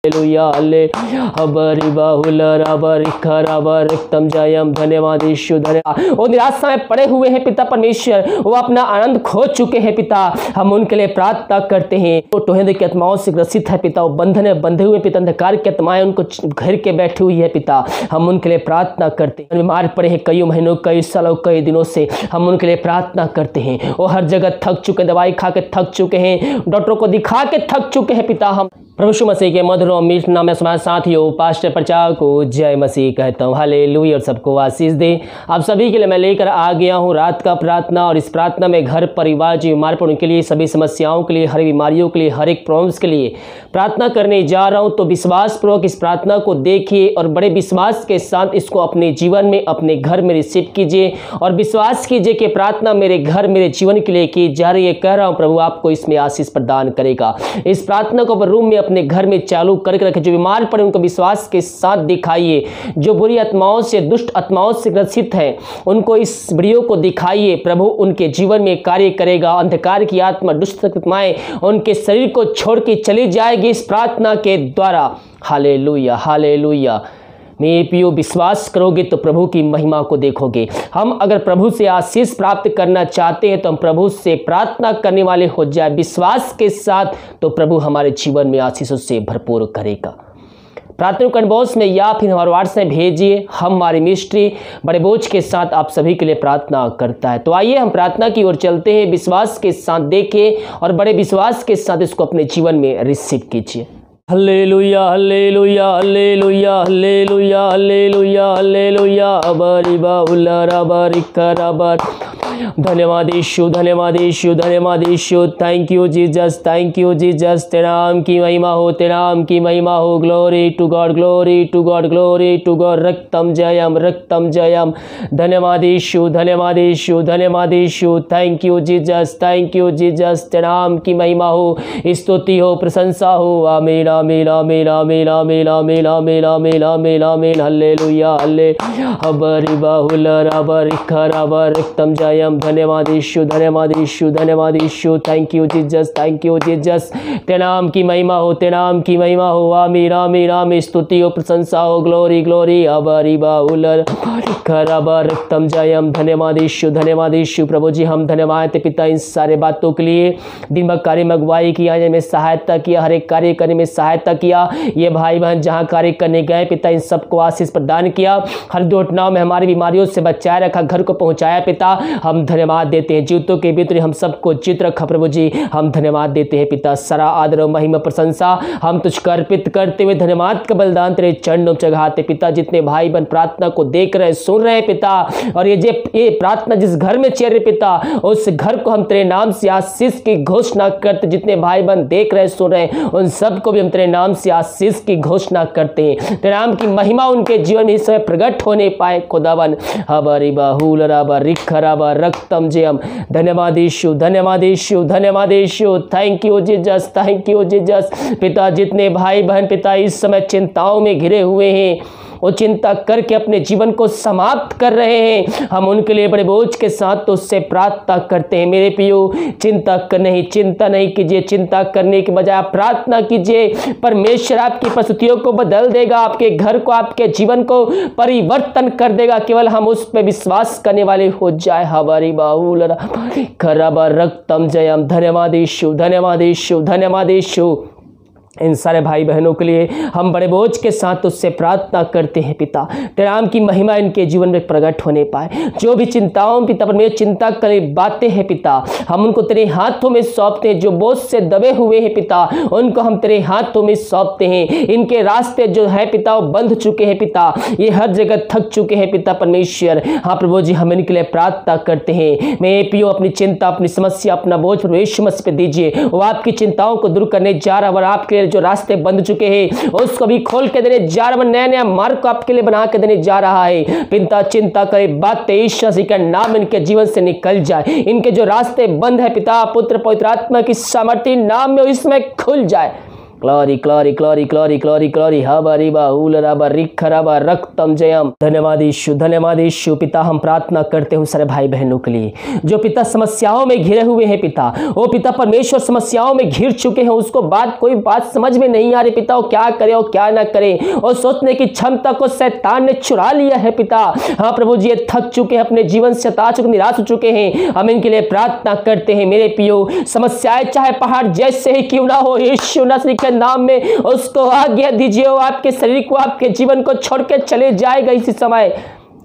Hallelujah हबरी बाहुल रबरी खरबर रिक्तम जयम। धन्यवाद यीशु, धन्यवाद। वो निराशा में पड़े हुए हैं पिता परमेश्वर, वो अपना आनंद खो चुके हैं पिता, हम उनके लिए प्रार्थना करते हैं। वो टोहें की आत्माओं से ग्रसित है पिता, वो बंधन में बंधे हुए पिता, अंधकार की आत्माएं उनको घेर के बैठी हुई है पिता, हम उनके लिए प्रार्थना करते हैं। बीमार पड़े हैं कई महीनों, कई सालों, कई दिनों से, हम उनके लिए प्रार्थना करते हैं। वो हर जगह थक चुके, दवाई खा के थक चुके हैं, डॉक्टरों को दिखा के थक चुके हैं पिता। हम प्रभु यीशु मसीह के मधुर और मीठ नाम में समाज साथियों पास्टर प्रचार को जय मसीह कहता हूँ। हालेलुया और सबको आशीष दे। आप सभी के लिए मैं लेकर आ गया हूँ रात का प्रार्थना, और इस प्रार्थना में घर परिवार जो बीमार पड़े उनके लिए, सभी समस्याओं के लिए, हर बीमारियों के लिए, हर एक प्रॉब्लम्स के लिए प्रार्थना करने जा रहा हूँ। तो विश्वास पूर्वक इस प्रार्थना को देखिए और बड़े विश्वास के साथ इसको अपने जीवन में, अपने घर में रिसीव कीजिए, और विश्वास कीजिए कि प्रार्थना मेरे घर, मेरे जीवन के लिए की जा रही है। कह रहा हूँ प्रभु आपको इसमें आशीष प्रदान करेगा। इस प्रार्थना को रूम में अपने घर में चालू करके रखें। जो बीमार पड़े उनको विश्वास के साथ दिखाइए, जो बुरी आत्माओं से, दुष्ट आत्माओं से ग्रसित है उनको इस वीडियो को दिखाइए। प्रभु उनके जीवन में कार्य करेगा। अंधकार की आत्मा, दुष्ट आत्माएं उनके शरीर को छोड़ के चली जाएगी इस प्रार्थना के द्वारा। Hallelujah hallelujah. मेरे प्रियो, विश्वास करोगे तो प्रभु की महिमा को देखोगे। हम अगर प्रभु से आशीष प्राप्त करना चाहते हैं तो हम प्रभु से प्रार्थना करने वाले हो जाए विश्वास के साथ, तो प्रभु हमारे जीवन में आशीषों से भरपूर करेगा। प्रार्थना कन्बॉक्स में या फिर हमारे व्हाट्सएप में भेजिए। हमारी मिनिस्ट्री बड़े बोझ के साथ आप सभी के लिए प्रार्थना करता है। तो आइए हम प्रार्थना की ओर चलते हैं। विश्वास के साथ देखें और बड़े विश्वास के साथ इसको अपने जीवन में रिसीव कीजिए। Hallelujah hallelujah hallelujah hallelujah hallelujah hallelujah अबरी बाउल रबरी करबर। धन्यवाद यीशु, धन्यवाद यीशु, धन्यवाद यीशु। Thank you Jesus, thank you Jesus. तेरा नाम की महिमा हो, तेरा नाम की महिमा हो। Glory to God, glory to God, glory to God. रक्तम जयम, रक्तम जयम। धन्यवाद यीशु, धन्यवाद यीशु, धन्यवाद यीशु। Thank you Jesus, thank you Jesus. तेरा नाम की महिमा हो, स्तुति हो, प्रशंसा हो। आमीन आमीन आमीन आमीन आमीन आमीन आमीन आमीन आमीन आमीन। हल्लेलुया हल्लेलुया हबरी बाहुल रबरी खरबर रिक्तम जयम। धन्यवाद यीशु, धन्यवाद यीशु, धन्यवाद यीशु। Thank you Jesus, thank you Jesus. तेरे नाम की महिमा हो, तेरे नाम की महिमा हो। आमीन आमीन आमीन। स्तुति हो, प्रशंसा हो। ग्लोरी ग्लोरी अबरी बाहुल खरबर रिक्तम जयम। धन्यवाद यीशु, धन्यवाद यीशु। प्रभु जी हम धन्यवाद ते पिता इन सारे बातों के लिए। दिन भर कार्य में अगुवाई किया, में सहायता किया, हर एक कार्य करने में सहायता किया। ये भाई बहन जहाँ कार्य करने गए पिता इन सबको आशीष प्रदान किया। हर दुर्घटनाओं में हमारी बीमारियों से बचाए रखा, घर को पहुँचाया पिता। हम धन्यवाद देते हैं। जीवतों के भीतर हम सबको जीत रखा प्रभु जी, हम धन्यवाद देते हैं पिता। सारा आदर और महिमा प्रशंसा हम तुझको अर्पित करते हुए धन्यवाद का बलिदान तेरे चरणों में चढ़ाते पिता। जितने भाई बहन प्रार्थना को देख रहे, सुन रहे हैं पिता, और ये प्रार्थना जिस घर में चल रही पिता, उस घर को हम तेरे नाम से आशीष की घोषणा करते। जितने भाई बहन देख रहे, सुन रहे हैं, उन सबको भी हम तेरे नाम से आशीष की घोषणा करते हैं। तेरे नाम की महिमा उनके जीवन में इस समय प्रकट होने पाए खुदावन। हबरी बाहुल रबरी खरबर रक्तम जयम। धन्यवाद यीशु, धन्यवाद यीशु, धन्यवाद यीशु। Thank you Jesus, thank you Jesus. पिता जितने भाई बहन पिता इस समय चिंताओं में घिरे हुए हैं, वो चिंता करके अपने जीवन को समाप्त कर रहे हैं, हम उनके लिए बड़े बोझ के साथ तो उससे प्रार्थना करते हैं। मेरे प्रियो, चिंता नहीं कीजिए। चिंता करने के बजाय प्रार्थना कीजिए। परमेश्वर आपकी परिस्थितियों को बदल देगा, आपके घर को, आपके जीवन को परिवर्तन कर देगा। केवल हम उस पर विश्वास करने वाले हो जाए। हमारी बाहुल खरबर रक्तम जयम। धन्यवाद यीशु, धन्यवाद यीशु, धन्यवाद यीशु। इन सारे भाई बहनों के लिए हम बड़े बोझ के साथ उससे प्रार्थना करते हैं पिता। तेरे नाम की महिमा इनके जीवन में प्रकट होने पाए। जो भी चिंताओं पिता परमेश्वर चिंता करे बातें हैं पिता, हम उनको तेरे हाथों में सौंपते हैं। जो बोझ से दबे हुए हैं पिता, उनको हम तेरे हाथों में सौंपते हैं। इनके रास्ते जो है पिता वो बंध चुके हैं पिता, ये हर जगह थक चुके हैं पिता परमेश्वर। हाँ प्रभु जी, हम इनके लिए प्रार्थना करते हैं। मैं पियो अपनी चिंता, अपनी समस्या, अपना बोझ प्रभु यीशु मसीह पे दीजिए। वो आपकी चिंताओं को दूर करने जा रहा है, और आपके जो रास्ते बंद चुके हैं उसको भी खोल के देने जा रहा है। नया नया मार्ग को आपके लिए बना के देने जा रहा है। पिता चिंता करे बातें यीशु मसीह का नाम इनके जीवन से निकल जाए। इनके जो रास्ते बंद है पिता, पुत्र पवित्र आत्मा की सामर्थ्य नाम में इसमें खुल जाए। Glory glory glory glory glory glory हबरी बाहुल रबर रिखरब रक्तम जयम। धन्यवाद यीशु, धन्यवाद यीशु। पिता हम प्रार्थना करते हैं सारे भाई बहनों के लिए जो पिता समस्याओं में घिरे हुए हैं पिता, वो पिता परमेश्वर समस्याओं में घिर चुके हैं, उसको कोई बात समझ में नहीं आ रही पिता, वो क्या करे और क्या ना करे, और सोचने की क्षमता को शैतान ने चुरा लिया है पिता। हाँ प्रभु जी, ये थक चुके हैं, अपने जीवन से हताश चुके, निराश हो चुके हैं। हम इनके लिए प्रार्थना करते हैं मेरे पियो, समस्याएं चाहे पहाड़ जैसे ही क्यों ना हो, यीशु नस्ल के नाम में उसको आज्ञा दीजिए, वो आपके शरीर को, आपके जीवन को छोड़ के चले जाएगा इसी समय।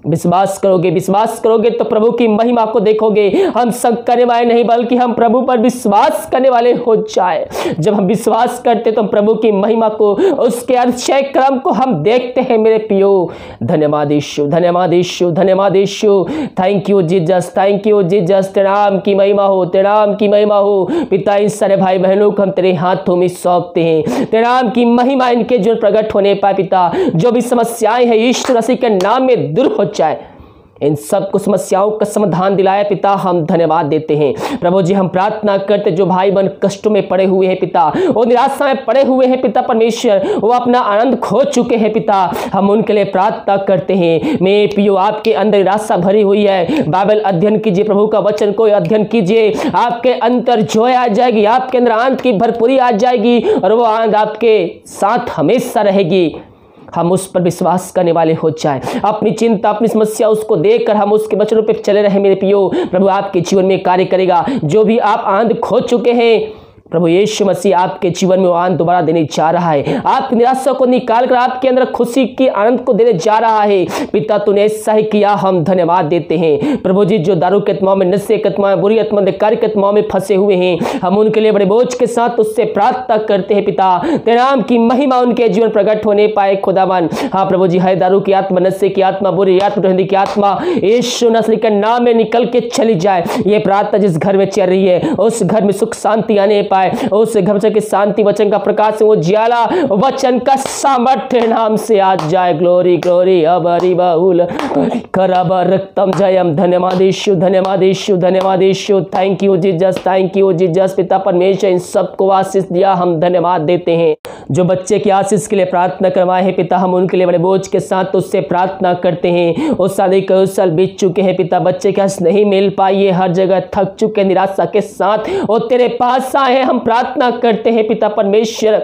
विश्वास करोगे तो प्रभु की महिमा को देखोगे। हम संग करने वाले नहीं बल्कि हम प्रभु पर विश्वास करने वाले हो जाए। जब हम विश्वास करते तो हम प्रभु की महिमा को, उसके अक्षय क्रम को हम देखते हैं मेरे पियो। धन्यवाद यीशु, धन्यवाद यीशु, धन्यवाद यीशु। Thank you Jesus, thank you Jesus. तेरे नाम की महिमा हो, तेरे नाम की महिमा हो पिता। इन सारे भाई बहनों को हम तेरे हाथों में सौंपते हैं, तेरे नाम की महिमा इनके जीवन प्रकट होने पाए पिता। जो भी समस्याएं हैं यीशु मसीह के नाम में दूर हो जाए, इन सब को समस्याओं का समाधान दिलाया पिता, हम धन्यवाद देते हैं प्रभु जी। हम प्रार्थना करते जो भाई बहन कष्टों में पड़े हुए हैं पिता, वो निराशा में पड़े हुए हैं पिता परमेश्वर, वो अपना आनंद खो चुके हैं पिता, हम उनके लिए प्रार्थना करते हैं। मेरे पियो, आपके अंदर निराशा भरी हुई है, बाइबल अध्ययन कीजिए, प्रभु का वचन को अध्ययन कीजिए, आपके अंदर जोय आ जाएगी, आपके अंदर आनंद की भरपूरी आ जाएगी, और वो आनंद आपके साथ हमेशा रहेगी। हम उस पर विश्वास करने वाले हो जाए, अपनी चिंता, अपनी समस्या उसको देखकर हम उसके वचनों पे चले रहे मेरे पियो। प्रभु आपके जीवन में कार्य करेगा। जो भी आप आनंद खो चुके हैं, प्रभु यीशु मसीह आपके जीवन में आनंद दोबारा देने जा रहा है। आपकी निराशा को निकाल कर आपके अंदर खुशी की आनंद को देने जा रहा है पिता। तूने ऐसा ही किया, हम धन्यवाद देते हैं प्रभु जी। जो दारू के आत्माओं में, नशे के आत्माओं में, बुरी आत्मा, अंधकार के आत्माओं में फंसे हुए हैं, हम उनके लिए बड़े बोझ के साथ उससे प्रार्थना करते हैं पिता। तेरे नाम की महिमा उनके जीवन प्रकट होने पाए खुदावन। हाँ प्रभु जी, है दारू की आत्मा, नशे की आत्मा, बुरी आत्मा की आत्मा यीशु मसीह के नाम में निकल के चली जाए। ये प्रार्थना जिस घर में चल रही है, उस घर में सुख शांति आने पाए, उस घर के शांति वचन का प्रकाश, वो ज्वाला वचन का सामर्थ्य नाम से आज जाए। ग्लोरी ग्लोरी अबरी बाहुल करब रक्तम जयम। धन्यवाद यीशु, धन्यवाद यीशु, धन्यवाद यीशु। Thank you Jesus, thank you Jesus. पिता परमेश्वर इन सबको आशीष दिया, हम धन्यवाद देते हैं। जो बच्चे की आशीष के लिए प्रार्थना करवाए हैं पिता, हम उनके लिए बड़े बोझ के साथ उससे प्रार्थना करते हैं। उस शादी के उस साल बीत चुके हैं पिता, बच्चे के आशीष नहीं मिल पाई है, हर जगह थक चुके, निराशा के साथ वो तेरे पास आए, हम प्रार्थना करते हैं पिता परमेश्वर।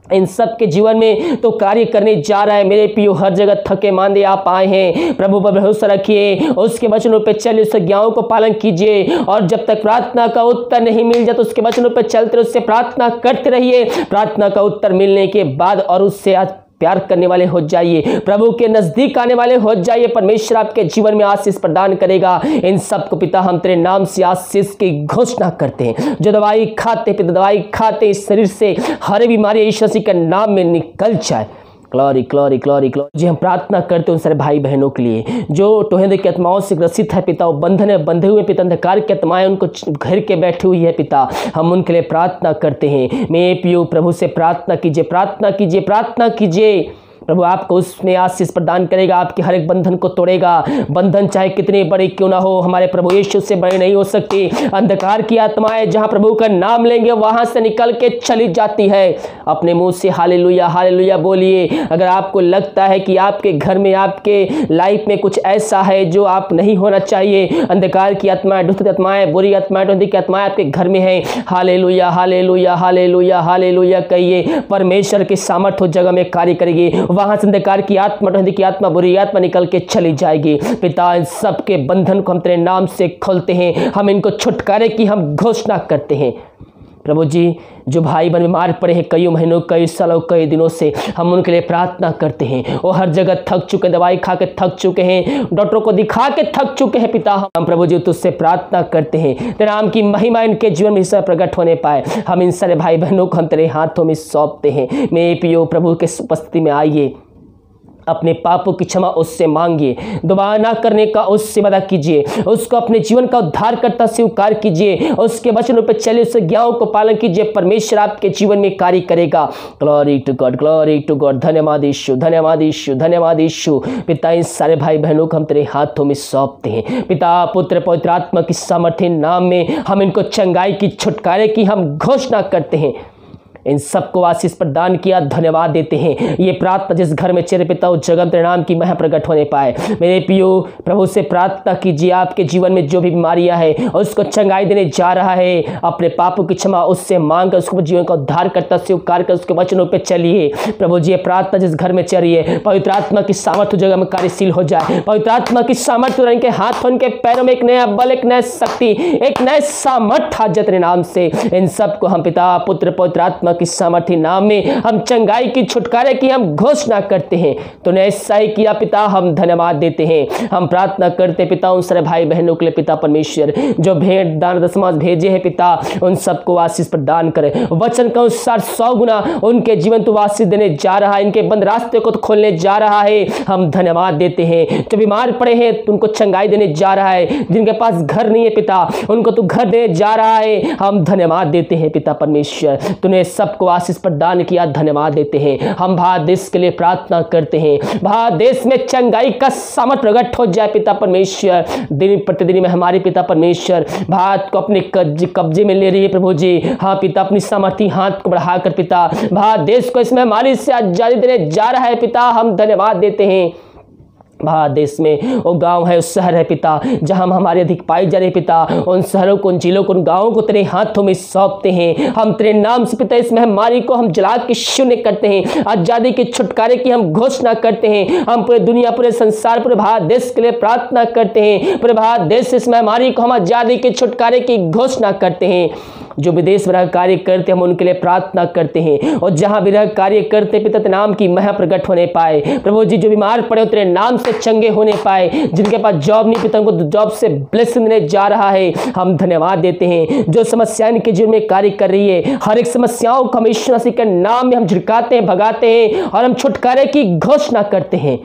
इन सब के जीवन में तो कार्य करने जा रहा है मेरे पियो। हर जगह थके मांदे आप आए हैं, प्रभु पर भरोसा रखिए, उसके वचनों पे चलिए, उसके आज्ञाओं को पालन कीजिए, और जब तक प्रार्थना का उत्तर नहीं मिल जाता उसके वचनों पे चलते, उससे प्रार्थना करते रहिए। प्रार्थना का उत्तर मिलने के बाद और उससे आज प्यार करने वाले हो जाइए, प्रभु के नजदीक आने वाले हो जाइए। परमेश्वर आपके जीवन में आशीष प्रदान करेगा। इन सब को पिता हम तेरे नाम से आशीष की घोषणा करते हैं। जो दवाई खाते पिता, दवाई खाते इस शरीर से हर बीमारी यीशु मसीह के नाम में निकल जाए। Glory glory glory glory. जी हम प्रार्थना करते हैं उन सारे भाई बहनों के लिए जो टोहेंदे की आत्माओं से ग्रसित है पिता, वो बंधन में बंधे हुए पिता, अंधकार की आत्माएं उनको घेर के बैठी हुई है पिता, हम उनके लिए प्रार्थना करते हैं। मैं पियो प्रभु से प्रार्थना कीजिए, प्रार्थना कीजिए, प्रार्थना कीजिए। प्रभु आपको उसमें आशीष प्रदान करेगा, आपके हर एक बंधन को तोड़ेगा। बंधन चाहे कितने बड़े क्यों ना हो, हमारे प्रभु यीशु से बड़े नहीं हो सकती। अंधकार की आत्माएं जहां प्रभु का नाम लेंगे वहां से निकल के चली जाती है। अपने मुंह से हालेलुया हालेलुया बोलिए। अगर आपको लगता है कि आपके घर में, आपके लाइफ में कुछ ऐसा है जो आप नहीं होना चाहिए, अंधकार की आत्माएं, दुष्ट आत्माएं, बुरी आत्माएं, टोंदी की आत्माएं आपके घर में है, हालेलुया हालेलुया हालेलुया हालेलुया कहिए। परमेश्वर की सामर्थ उस जगह में कार्य करेगी, वहां से अंधकार की आत्मा, टोंदी की आत्मा, बुरी आत्मा निकल के चली जाएगी। पिता इन सबके बंधन को हम तेरे नाम से खोलते हैं, हम इनको छुटकारे की हम घोषणा करते हैं। प्रभु जी जो भाई बहन बीमार पड़े हैं कई महीनों, कई सालों, कई दिनों से, हम उनके लिए प्रार्थना करते हैं। वो हर जगह थक चुके हैं, दवाई खा के थक चुके हैं, डॉक्टरों को दिखा के थक चुके हैं पिता। हम प्रभु जी तुझसे प्रार्थना करते हैं, तेरे नाम की महिमा इनके जीवन में प्रकट होने पाए। हम इन सारे भाई बहनों को हम तेरे हाथों में सौंपते हैं। मेरे पियो प्रभु के उपस्थिति में आइए, अपने पापों की क्षमा उससे मांगिए, दोबारा ना करने का उससे वादा कीजिए, उसको अपने जीवन का उद्धारकर्ता स्वीकार कीजिए, उसके वचनों पर चलिए, उसके ज्ञानों को पालन कीजिए। परमेश्वर आपके जीवन में कार्य करेगा। Glory to God, glory to God. धन्यवाद यीशु, धन्यवाद यीशु, धन्यवाद यीशु। पिता इन सारे भाई बहनों को हम तेरे हाथों में सौंपते हैं। पिता पुत्र पवित्र आत्मा की सामर्थ्य नाम में हम इनको चंगाई की, छुटकारे की हम घोषणा करते हैं। इन सबको आशीष प्रदान किया, धन्यवाद देते हैं। ये प्रार्थना जिस घर में चेहरे पिता उस जगह तेरे नाम की महिमा प्रकट होने पाए। मेरे पियो प्रभु से प्रार्थना कीजिए, आपके जीवन में जो भी बीमारियां है उसको चंगाई देने जा रहा है, अपने पापों की क्षमा उससे मांग कर उसको जीवन का उद्धार करता स्वीकार कर उसके वचनों पे चलिए। प्रभु जी ये प्रार्थना जिस घर में चल रही है, पवित्र आत्मा की सामर्थ्य जगह में कार्यशील हो जाए। पवित्र आत्मा की सामर्थ्य उनके हाथ उनके पैरों में एक नया बल, एक नया शक्ति, एक नया सामर्थ्य आज तेरे नाम से इन सबको हम पिता पुत्र पवित्र आत्मा की सामर्थ्य नाम में हम चंगाई की छुटकारे की हम घोषणा करते हैं। तूने ऐसा ही किया पिता, हम धन्यवाद देते हैं। हम प्रार्थना करते पिता उन सारे भाई बहनों के लिए पिता परमेश्वर जो भेंट दान दशमांश भेजे हैं पिता, उन सबको आशीष प्रदान करे। वचन का अनुसार 100 गुना उनके जीवन तो आशीष देने जा रहा है, इनके बंद रास्ते को तो खोलने जा रहा है। हम धन्यवाद देते हैं। जो बीमार पड़े हैं उनको चंगाई देने जा रहा है, जिनके पास घर नहीं है पिता उनको तो घर देने जा रहा है। हम धन्यवाद देते हैं पिता परमेश्वर, तूने सबको आशीष प्रदान किया, धन्यवाद देते हैं। हम भारत देश के लिए प्रार्थना करते हैं, भारत देश में चंगाई का सामर्थ्य प्रकट हो जाए पिता परमेश्वर। दिन प्रतिदिन में हमारे पिता परमेश्वर भारत को अपने कब्जे में ले रही है प्रभु जी। हाँ पिता अपनी सामर्थ्य हाथ को बढ़ाकर पिता भारत देश को इसमें हमारी से आजादी देने जा रहा है पिता। हम धन्यवाद देते हैं। भारत देश में वो गांव है, उस शहर है पिता जहां हमारे अधिक पाई जा रही पिता, उन शहरों को उन जिलों को उन गांवों को तेरे हाथों में सौंपते हैं। हम तेरे नाम से पिता इस महामारी को हम जला के शून्य करते हैं, आजादी के छुटकारे की हम घोषणा करते हैं। हम पूरे दुनिया पूरे संसार पूरे भारत देश के लिए प्रार्थना करते हैं। पूरे भारत देश से इस महामारी को हम आजादी के छुटकारे की घोषणा करते हैं। जो विदेश में रह कार्य करते हम उनके लिए प्रार्थना करते हैं, और जहां भी रह कार्य करते पिता तेरे नाम की महिमा प्रकट होने पाए। प्रभु जी जो बीमार पड़े तेरे नाम से चंगे होने पाए, जिनके पास जॉब नहीं पिता उनको जॉब से ब्लेसिंग देने जा रहा है। हम धन्यवाद देते हैं। जो समस्याएं इनके जीवन में कार्य कर रही है, हर एक समस्याओं को हम यीशु मसीह के नाम में हम झिड़काते हैं, भगाते हैं और हम छुटकारे की घोषणा करते हैं।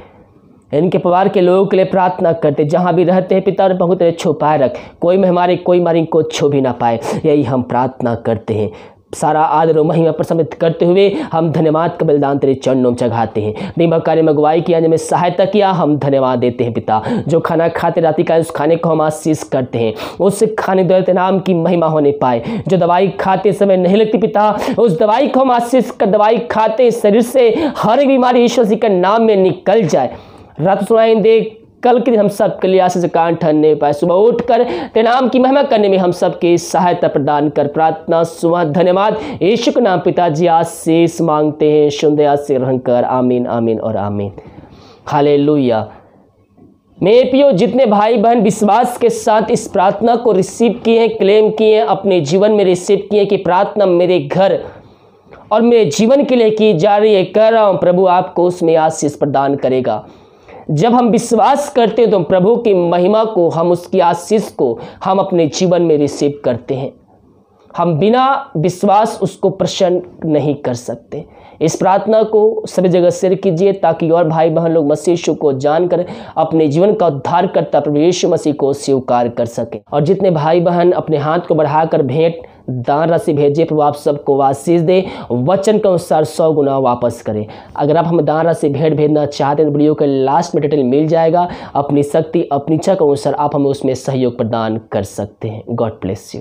इनके परिवार के लोगों के लिए प्रार्थना करते, जहां भी रहते हैं पिता बहुत छुपाए रख, कोई महामारी कोई मारी को छू भी ना पाए, यही हम प्रार्थना करते हैं। सारा आदर और महिमा प्रसन्नित करते हुए हम धन्यवाद का बलिदान तेरे चरणों में चढ़ाते हैं। दिन कार्य में अगुवाई किया, जिनमें सहायता किया, हम धन्यवाद देते हैं पिता। जो खाना खाते राति का उस खाने को हम आशीष करते हैं, उस खाने द्वारा तेरे नाम की महिमा होने पाए। जो दवाई खाते समय नहीं लगती पिता, उस दवाई को हम आशीष कर दवाई खाते शरीर से हर एक बीमारी यीशु मसीह के नाम में निकल जाए। रात सुनाई दे कल के दिन हम सब के लिए आशीष से कान ठहरने पाए, सुबह उठकर तेरे नाम की महिमा करने में हम सबकी सहायता प्रदान कर। प्रार्थना सुबह धन्यवाद यीशु के नाम पिताजी आशीष मांगते हैं, सुंदर से रहकर आमीन आमीन और आमीन। हालेलुया। मेरे प्रियो जितने भाई बहन विश्वास के साथ इस प्रार्थना को रिसीव किए हैं, क्लेम किए हैं, अपने जीवन में रिसीव किए कि प्रार्थना मेरे घर और मेरे जीवन के लिए की जा रही है, कह रहा हूँ प्रभु आपको उसमें आशीष प्रदान करेगा। जब हम विश्वास करते हैं तो प्रभु की महिमा को, हम उसकी आशीष को हम अपने जीवन में रिसीव करते हैं। हम बिना विश्वास उसको प्रसन्न नहीं कर सकते। इस प्रार्थना को सभी जगह शेयर कीजिए ताकि और भाई बहन लोग मसीह यीशु को जानकर अपने जीवन का उद्धार करता प्रभु यीशु मसीह को स्वीकार कर सके। और जितने भाई बहन अपने हाथ को बढ़ाकर भेंट दान राशि भेजे, प्रभु आप सबको आशीष दे, वचन के अनुसार 100 गुना वापस करें। अगर आप हमें दान राशि भेंट भेजना चाहते हैं तो वीडियो के लास्ट में डिटेल मिल जाएगा। अपनी शक्ति अपनी इच्छा के अनुसार आप हमें उसमें सहयोग प्रदान कर सकते हैं। God bless you.